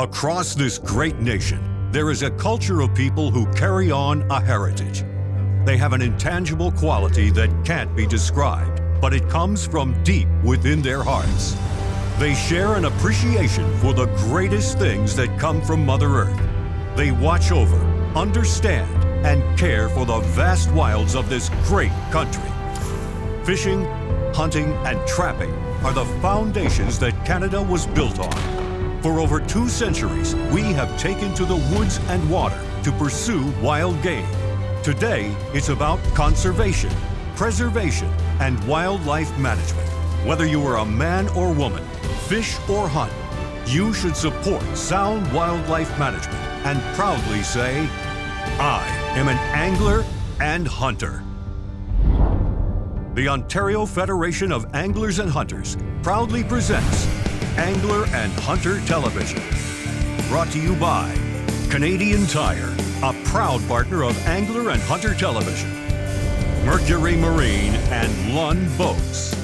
Across this great nation, there is a culture of people who carry on a heritage. They have an intangible quality that can't be described, but it comes from deep within their hearts. They share an appreciation for the greatest things that come from Mother Earth. They watch over, understand, and care for the vast wilds of this great country. Fishing, hunting, and trapping are the foundations that Canada was built on. For over 2 centuries, we have taken to the woods and water to pursue wild game. Today, it's about conservation, preservation, and wildlife management. Whether you are a man or woman, fish or hunt, you should support sound wildlife management and proudly say, I am an angler and hunter. The Ontario Federation of Anglers and Hunters proudly presents Angler and Hunter Television. Brought to you by Canadian Tire, a proud partner of Angler and Hunter Television. Mercury Marine and Lund Boats.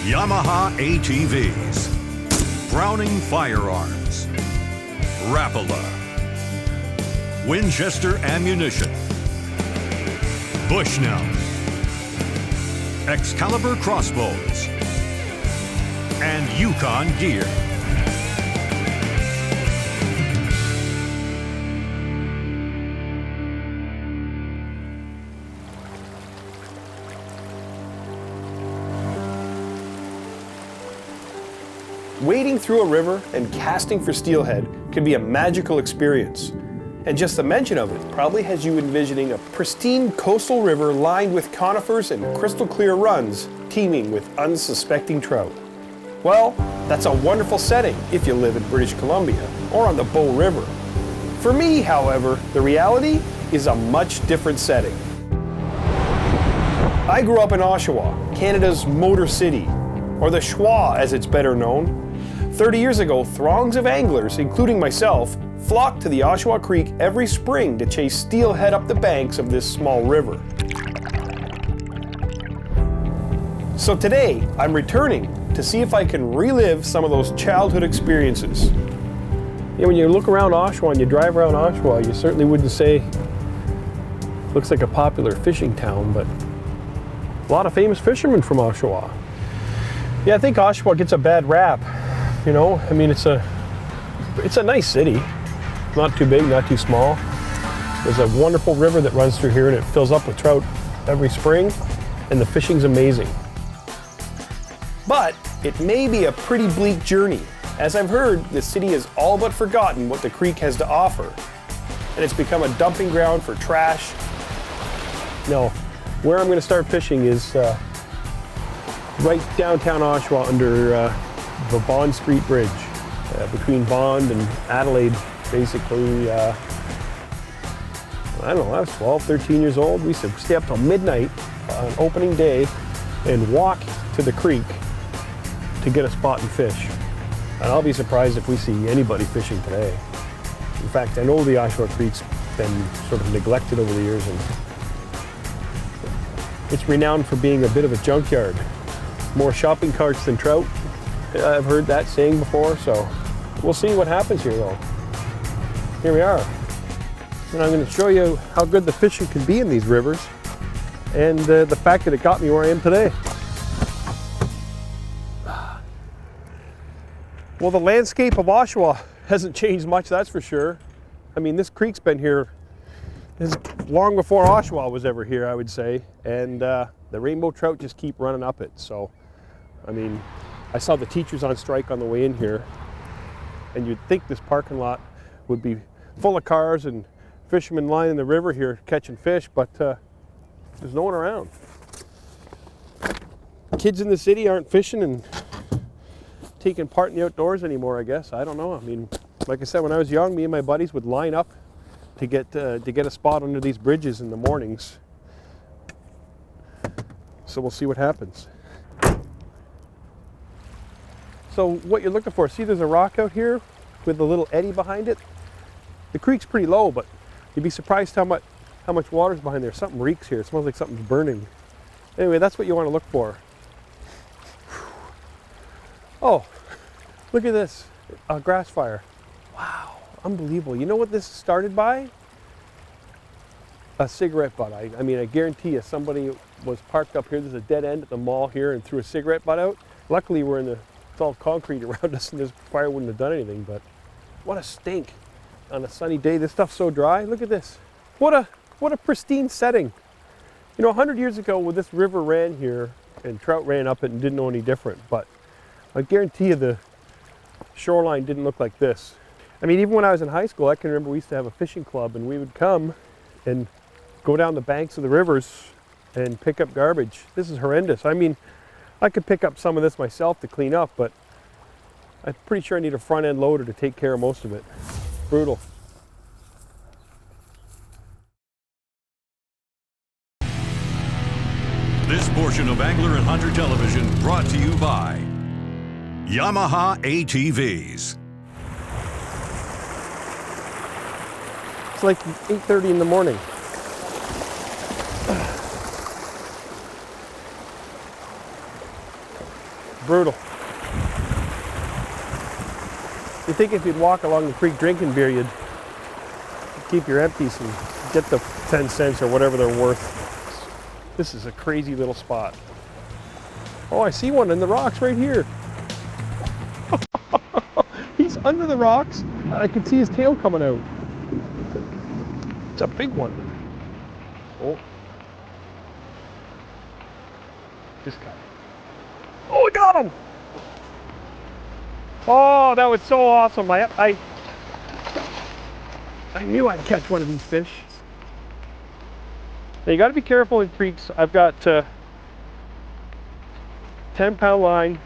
Yamaha ATVs. Browning Firearms. Rapala. Winchester Ammunition. Bushnell. Excalibur Crossbows. And Yukon Gear. Wading through a river and casting for steelhead can be a magical experience. And just the mention of it probably has you envisioning a pristine coastal river lined with conifers and crystal clear runs teeming with unsuspecting trout. Well, that's a wonderful setting if you live in British Columbia or on the Bow River. For me, however, the reality is a much different setting. I grew up in Oshawa, Canada's Motor City, or the Shwa as it's better known. 30 years ago, throngs of anglers, including myself, flocked to the Oshawa Creek every spring to chase steelhead up the banks of this small river. So today, I'm returning to see if I can relive some of those childhood experiences. Yeah, when you look around Oshawa and you drive around Oshawa, you certainly wouldn't say looks like a popular fishing town, but a lot of famous fishermen from Oshawa. Yeah, I think Oshawa gets a bad rap. You know, I mean, it's a nice city. Not too big, not too small. There's a wonderful river that runs through here and it fills up with trout every spring, and the fishing's amazing. But it may be a pretty bleak journey. As I've heard, the city has all but forgotten what the creek has to offer, and it's become a dumping ground for trash. No, where I'm going to start fishing is right downtown Oshawa under the Bond Street Bridge, between Bond and Adelaide, basically. I don't know, I was 12, 13 years old. We used to stay up till midnight on opening day and walk to the creek to get a spot and fish. And I'll be surprised if we see anybody fishing today. In fact, I know the Oshawa Creek's been sort of neglected over the years, and it's renowned for being a bit of a junkyard. More shopping carts than trout. I've heard that saying before, so we'll see what happens here though. Here we are. And I'm going to show you how good the fishing can be in these rivers, and the fact that it got me where I am today. Well, the landscape of Oshawa hasn't changed much, that's for sure. I mean, this creek's been here long before Oshawa was ever here, I would say, and the rainbow trout just keep running up it. So, I mean, I saw the teachers on strike on the way in here, and you'd think this parking lot would be full of cars and fishermen lining the river here catching fish, but there's no one around. Kids in the city aren't fishing and taking part in the outdoors anymore, I guess. I don't know. I mean, like I said, when I was young, me and my buddies would line up to get a spot under these bridges in the mornings. So we'll see what happens. So what you're looking for, see there's a rock out here with a little eddy behind it. The creek's pretty low, but you'd be surprised how much water's behind there. Something reeks here. It smells like something's burning. Anyway, that's what you want to look for. Oh, look at this, a grass fire. Wow. Unbelievable. You know what this started by? A cigarette butt. I mean, I guarantee you somebody was parked up here. There's a dead end at the mall here and threw a cigarette butt out. Luckily, it's all concrete around us and this fire wouldn't have done anything, but what a stink on a sunny day. This stuff's so dry. Look at this. What a pristine setting. You know, 100 years ago when this river ran here and trout ran up it and didn't know any different, but I guarantee you the shoreline didn't look like this. I mean, even when I was in high school, I can remember we used to have a fishing club and we would come and go down the banks of the rivers and pick up garbage. This is horrendous. I mean, I could pick up some of this myself to clean up, but I'm pretty sure I need a front end loader to take care of most of it. Brutal. This portion of Angler and Hunter Television brought to you by Yamaha ATVs. It's like 8:30 in the morning. Brutal. You think if you'd walk along the creek drinking beer, you'd keep your empties and get the 10 cents or whatever they're worth. This is a crazy little spot. Oh, I see one in the rocks right here. He's under the rocks. I can see his tail coming out. It's a big one. Oh. This guy. Oh, I got him! Oh, that was so awesome. I knew I'd catch one of these fish. Now you got to be careful in creeks. I've got 10-pound line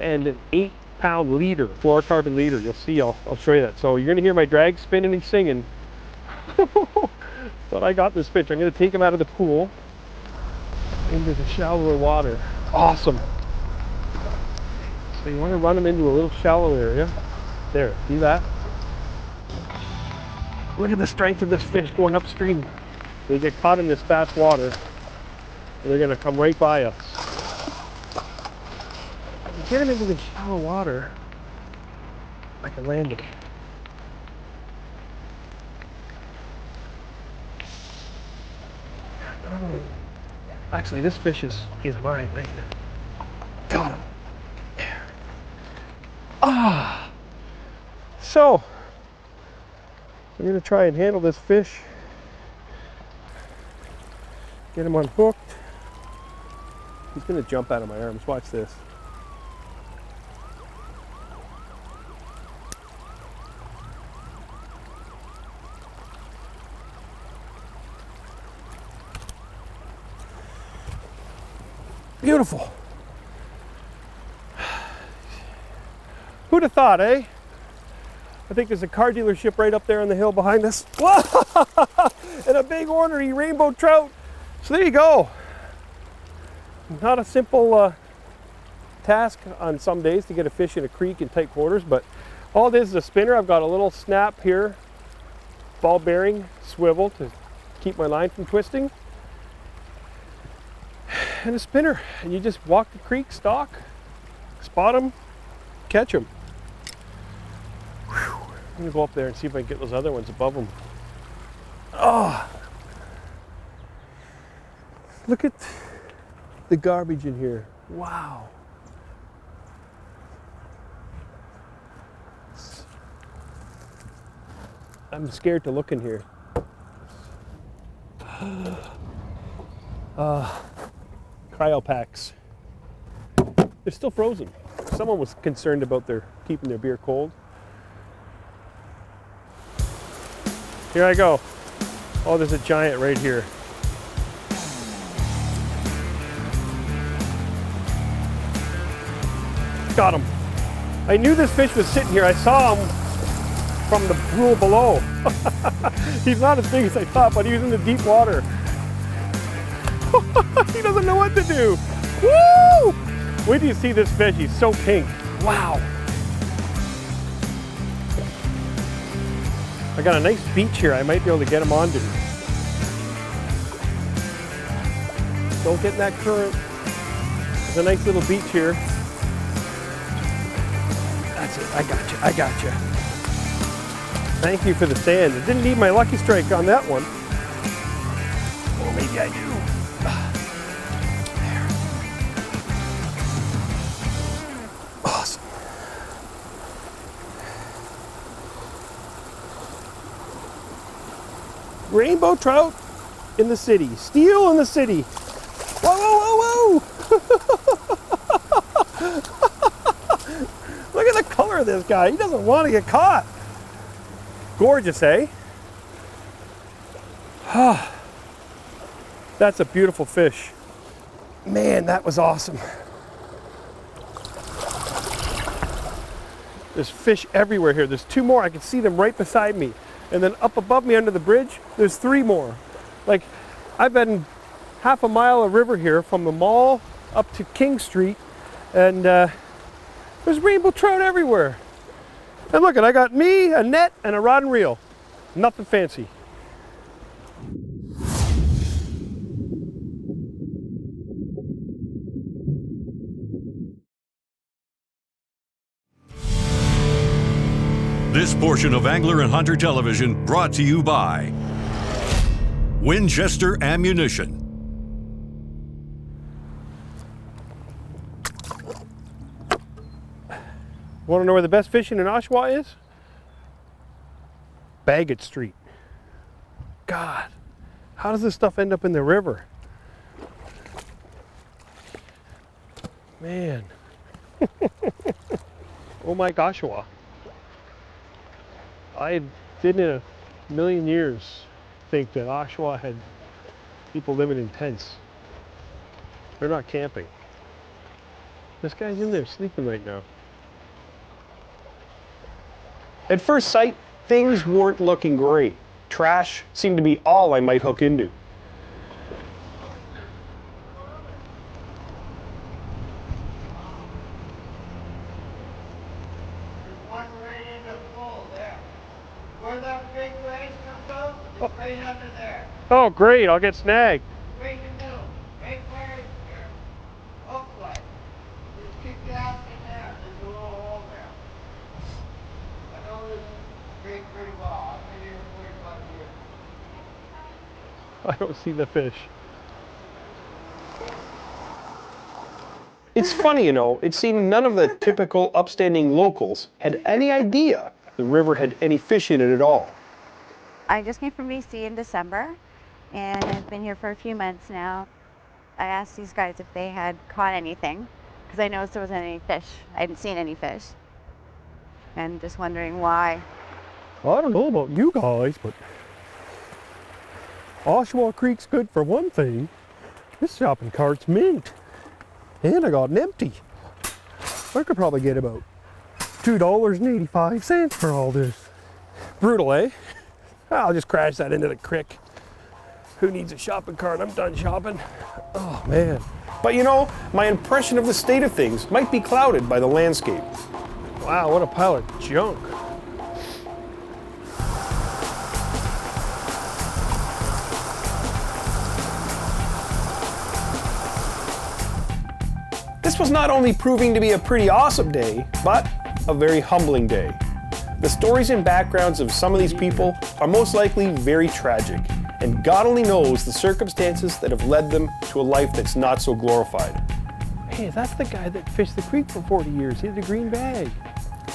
and an 8-pound leader, fluorocarbon leader. You'll see, I'll show you that. So you're gonna hear my drag spinning and singing. But I got this fish. I'm gonna take him out of the pool into the shallower water. Awesome. So you want to run them into a little shallow area. There, see that? Look at the strength of this fish going upstream. They get caught in this fast water, and they're going to come right by us. If you get them into the shallow water, I can land them. Oh. Actually, this fish is mine, right? Got him. Ah! So, I'm going to try and handle this fish. Get him unhooked. He's going to jump out of my arms. Watch this. Beautiful. Who'd have thought, eh? I think there's a car dealership right up there on the hill behind us. Whoa! And a big ornery rainbow trout. So there you go. Not a simple task on some days to get a fish in a creek in tight quarters, but all this is a spinner. I've got a little snap here, ball bearing swivel to keep my line from twisting, and a spinner. And you just walk the creek, stalk, spot them, catch them. Whew. I'm gonna go up there and see if I can get those other ones above them. Oh, look at the garbage in here. Wow. I'm scared to look in here. Cryo packs. They're still frozen. Someone was concerned about keeping their beer cold. Here I go. Oh, there's a giant right here. Got him. I knew this fish was sitting here. I saw him from the pool below. He's not as big as I thought, but he was in the deep water. He doesn't know what to do. Woo! Wait till you see this fish. He's so pink. Wow. I got a nice beach here. I might be able to get him onto. Don't get in that current. There's a nice little beach here. That's it. I got you. I got you. Thank you for the sand. I didn't need my lucky strike on that one. Or maybe I do. There. Awesome. Rainbow trout in the city. Steel in the city. Whoa, whoa, whoa, whoa! Look at the color of this guy. He doesn't want to get caught. Gorgeous, eh? That's a beautiful fish. Man, that was awesome. There's fish everywhere here. There's 2 more. I can see them right beside me. And then up above me under the bridge, there's 3 more. Like, I've been half a mile of river here from the mall up to King Street, and there's rainbow trout everywhere. And look, I got me, a net, and a rod and reel. Nothing fancy. This portion of Angler and Hunter Television brought to you by Winchester Ammunition. Want to know where the best fishing in Oshawa is? Baggett Street. God, how does this stuff end up in the river? Man. Oh my Oshawa. I didn't in a million years think that Oshawa had people living in tents. They're not camping. This guy's in there sleeping right now. At first sight, things weren't looking great. Trash seemed to be all I might hook into. One right in the pool there. Where that big race comes out, it's right under there. Oh great, I'll get snagged. Right in the middle. Right where it's there. Hook like. Just kick the ass in there. There's a little hole there. I know this creek pretty well. I've been here 45 years. I don't see the fish. It's funny, you know, it seemed none of the typical upstanding locals had any idea the river had any fish in it at all. I just came from BC in December, and I've been here for a few months now. I asked these guys if they had caught anything, because I noticed there wasn't any fish. I hadn't seen any fish. And just wondering why. Well, I don't know about you guys, but Oshawa Creek's good for one thing. This shopping cart's mint. And I got an empty. I could probably get about $2.85 for all this. Brutal, eh? I'll just crash that into the creek. Who needs a shopping cart? I'm done shopping. Oh, man. But you know, my impression of the state of things might be clouded by the landscape. Wow, what a pile of junk. This was not only proving to be a pretty awesome day, but a very humbling day. The stories and backgrounds of some of these people are most likely very tragic, and God only knows the circumstances that have led them to a life that's not so glorified. Hey, that's the guy that fished the creek for 40 years. He had a green bag.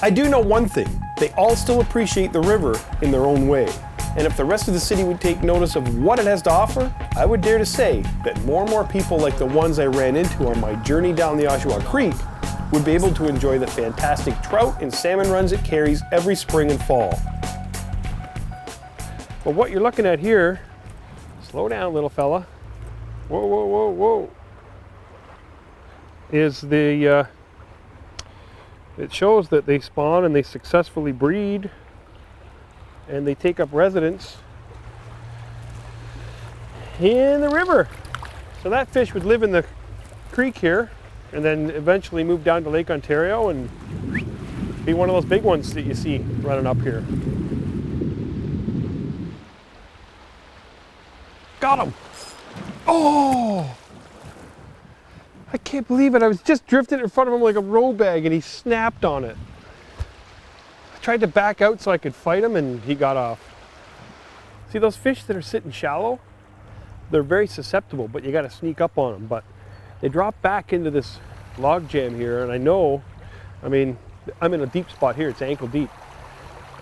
I do know one thing. They all still appreciate the river in their own way. And if the rest of the city would take notice of what it has to offer, I would dare to say that more and more people like the ones I ran into on my journey down the Oshawa Creek would be able to enjoy the fantastic trout and salmon runs it carries every spring and fall. But what you're looking at here, slow down little fella, whoa, whoa, whoa, whoa, is the, it shows that they spawn and they successfully breed and they take up residence in the river. So that fish would live in the creek here and then eventually move down to Lake Ontario and be one of those big ones that you see running up here. Got him! Oh! I can't believe it. I was just drifting in front of him like a row bag and he snapped on it. tried to back out so I could fight him, and he got off. See those fish that are sitting shallow? They're very susceptible, but you got to sneak up on them. But they drop back into this log jam here, and I know, I mean, I'm in a deep spot here. It's ankle deep,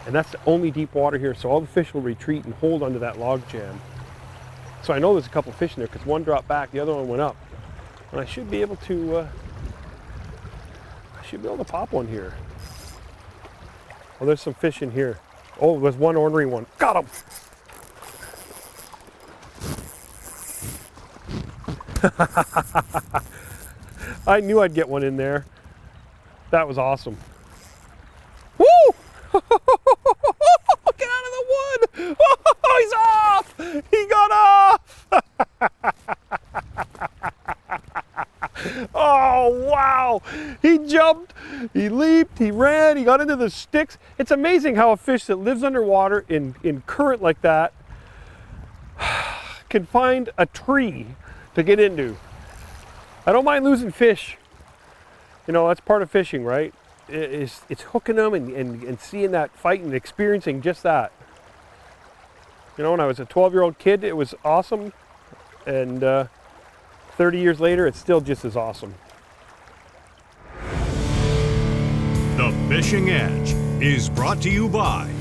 and that's the only deep water here, so all the fish will retreat and hold onto that log jam. So I know there's a couple fish in there because one dropped back, the other one went up, and I should be able to pop one here. Oh, there's some fish in here. Oh, there's one ornery one. Got him! I knew I'd get one in there. That was awesome. Woo! Get out of the wood! Oh, he's off! He got off! Oh, wow! He jumped, he leaped, he ran, he got into the sticks. It's amazing how a fish that lives underwater in current like that can find a tree to get into. I don't mind losing fish. You know, that's part of fishing, right? It's hooking them and seeing that fight and experiencing just that. You know, when I was a 12-year-old kid, it was awesome. And 30 years later, it's still just as awesome. The Fishing Edge is brought to you by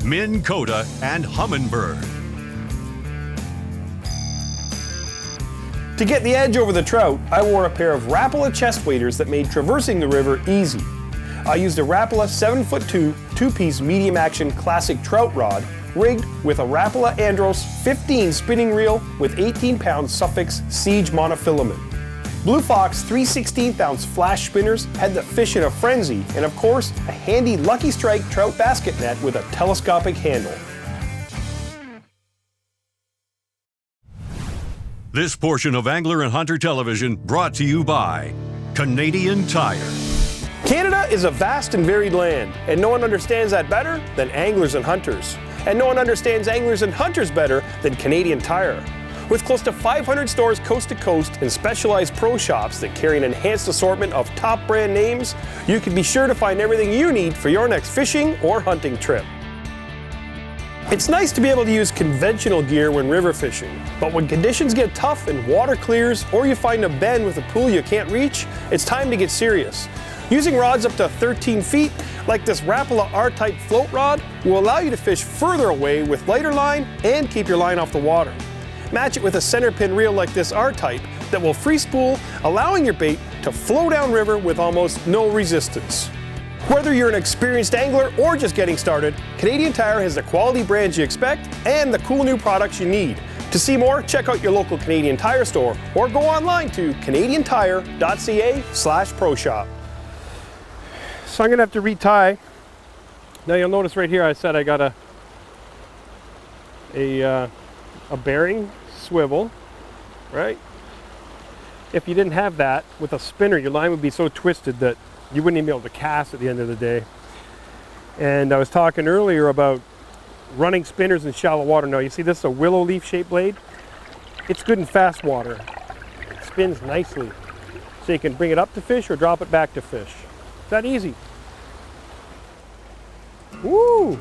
Minn Kota and Humminbird. To get the edge over the trout, I wore a pair of Rapala chest waders that made traversing the river easy. I used a Rapala 7'2" two-piece medium action classic trout rod rigged with a Rapala Andros 15 spinning reel with 18-pound Suffix Siege monofilament. Blue Fox 3/16-ounce flash spinners had the fish in a frenzy, and of course, a handy Lucky Strike trout basket net with a telescopic handle. This portion of Angler and Hunter Television brought to you by Canadian Tire. Canada is a vast and varied land, and no one understands that better than anglers and hunters. And no one understands anglers and hunters better than Canadian Tire. With close to 500 stores coast to coast and specialized pro shops that carry an enhanced assortment of top brand names, you can be sure to find everything you need for your next fishing or hunting trip. It's nice to be able to use conventional gear when river fishing, but when conditions get tough and water clears, or you find a bend with a pool you can't reach, it's time to get serious. Using rods up to 13 feet, like this Rapala R-type float rod, will allow you to fish further away with lighter line and keep your line off the water. Match it with a center pin reel like this R-type that will free spool, allowing your bait to flow downriver with almost no resistance. Whether you're an experienced angler or just getting started, Canadian Tire has the quality brands you expect and the cool new products you need. To see more, check out your local Canadian Tire store or go online to canadiantire.ca/ProShop. So I'm gonna have to retie. Now you'll notice right here I said I got a bearing swivel, right? If you didn't have that with a spinner, your line would be so twisted that you wouldn't even be able to cast at the end of the day. And I was talking earlier about running spinners in shallow water. Now you see this is a willow leaf shaped blade. It's good in fast water. It spins nicely. So you can bring it up to fish or drop it back to fish. It's that easy. Woo!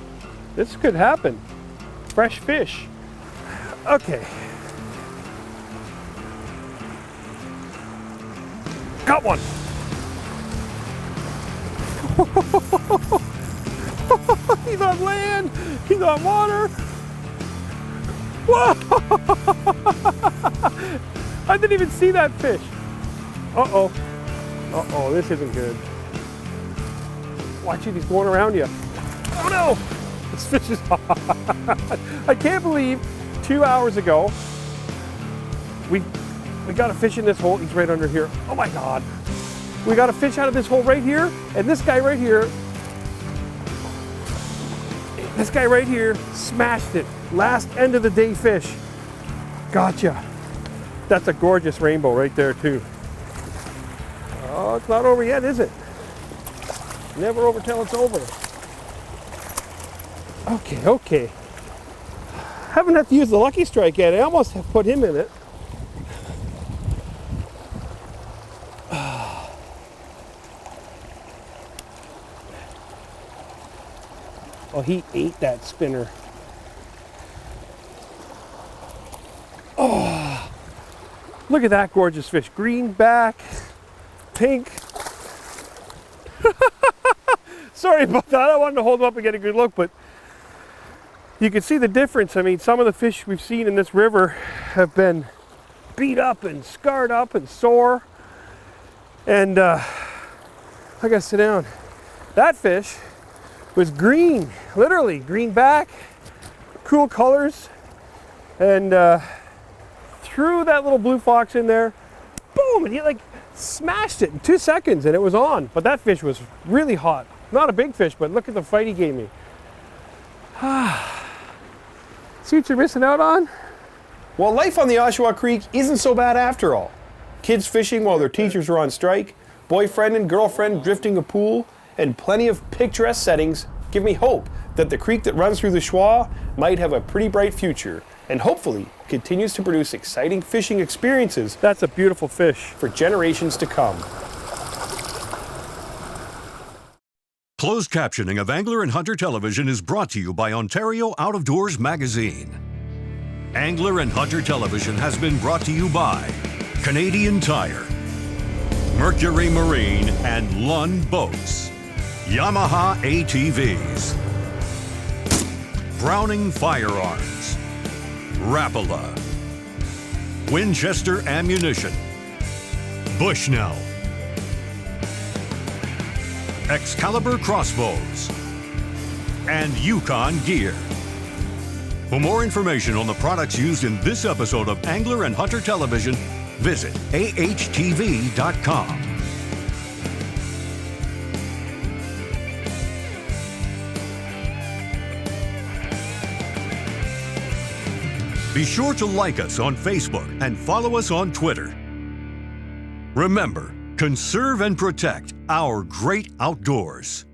This could happen. Fresh fish. Okay. Got one. He's on land. He's on water. Whoa! I didn't even see that fish. Uh-oh. Uh-oh, this isn't good. Watch it, he's going around you. Oh no! This fish is hot. I can't believe 2 hours ago we got a fish in this hole. He's right under here. Oh my God. We got a fish out of this hole right here, and this guy right here smashed it. Last end of the day fish. Gotcha. That's a gorgeous rainbow right there too. Oh, it's not over yet, is it? Never over till it's over. Okay. Haven't had to use the Lucky Strike yet. I almost have put him in it. Oh, he ate that spinner. Oh, look at that gorgeous fish. Green back, pink. Sorry about that. I wanted to hold him up and get a good look, but you can see the difference. I mean, some of the fish we've seen in this river have been beat up and scarred up and sore. And I gotta sit down. That fish was green, literally green back, cool colors, and threw that little blue fox in there, boom, and he like smashed it in 2 seconds and it was on. But that fish was really hot. Not a big fish, but look at the fight he gave me. See what you're missing out on? Well, life on the Oshawa Creek isn't so bad after all. Kids fishing while their teachers are on strike, boyfriend and girlfriend drifting a pool, and plenty of picturesque settings give me hope that the creek that runs through the Shwa might have a pretty bright future, and hopefully continues to produce exciting fishing experiences. That's a beautiful fish. For generations to come. Closed captioning of Angler and Hunter Television is brought to you by Ontario Out of Doors Magazine. Angler and Hunter Television has been brought to you by Canadian Tire, Mercury Marine and Lund Boats, Yamaha ATVs, Browning Firearms, Rapala, Winchester Ammunition, Bushnell, Excalibur Crossbows, and Yukon Gear. For more information on the products used in this episode of Angler and Hunter Television, visit ahtv.com. Be sure to like us on Facebook and follow us on Twitter. Remember, conserve and protect our great outdoors.